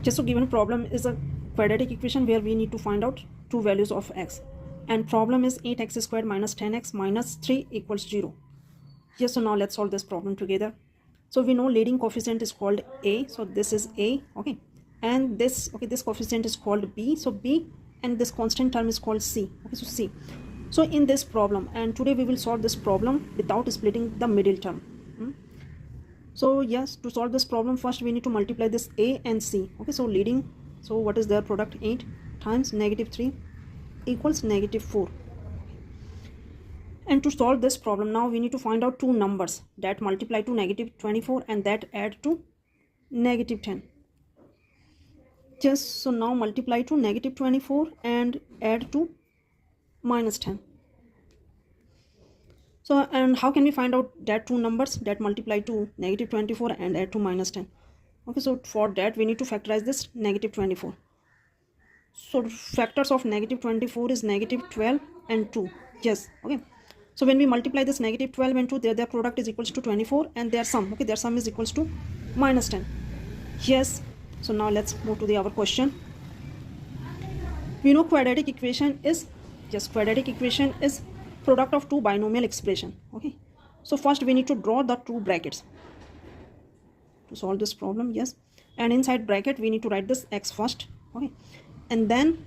Just so given problem is a quadratic equation where we need to find out two values of x, and problem is 8x squared minus 10x minus 3 equals 0. Yes, so now let's solve this problem together. So we know leading coefficient is called a, so this is a, okay, and this, okay, this coefficient is called b, so b, and this constant term is called c, okay, so c. So in this problem, and today we will solve this problem without splitting the middle term. So yes, to solve this problem, first we need to multiply this a and c, okay. So leading, so what is their product? 8 times negative 3 equals negative 4. And to solve this problem, now we need to find out two numbers that multiply to negative 24 and that add to negative 10. Just so now multiply to negative 24 and add to minus 10. So, and how can we find out that two numbers that multiply to negative 24 and add to minus 10? Okay, so for that we need to factorize this negative 24. So factors of negative 24 is negative 12 and 2. Yes, okay. So when we multiply this negative 12 and 2, their product is equals to 24, and their sum, okay, their sum is equals to minus 10. Yes, so now let's move to our question. We know quadratic equation is, yes, quadratic equation is product of two binomial expression, okay. So first we need to draw the two brackets to solve this problem, yes, and inside bracket we need to write this x first, okay, and then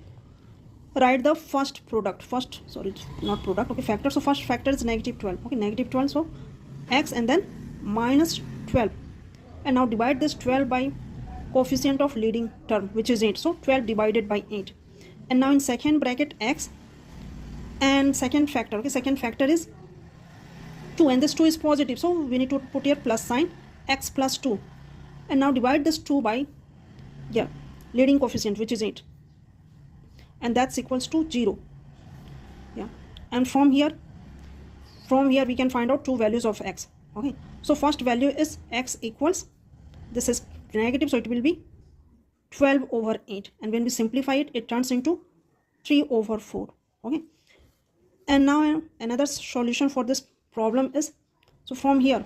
write the first product, first, sorry, not product, okay, factor. So first factor is negative 12, okay, negative 12, so x and then minus 12, and now divide this 12 by coefficient of leading term, which is 8, so 12 divided by 8, and now in second bracket x and second factor, okay, second factor is 2, and this 2 is positive, so we need to put here plus sign, x plus 2, and now divide this 2 by, yeah, leading coefficient, which is 8, and that's equals to 0. Yeah, and from here we can find out two values of x, okay. So first value is x equals, this is negative, so it will be 12 over 8, and when we simplify it, it turns into 3 over 4, okay. And now another solution for this problem is, so from here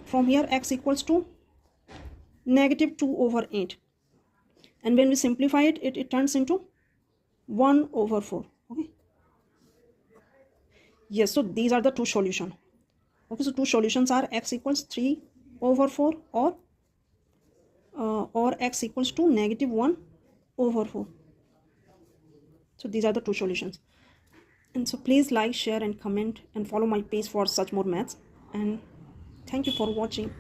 x equals to negative 2 over 8, and when we simplify it, it turns into 1 over 4, okay. Yes, so these are the two solutions, okay. So two solutions are x equals 3 over 4 or x equals to negative 1 over 4. So these are the two solutions. And so please like, share and comment and follow my page for such more maths, and thank you for watching.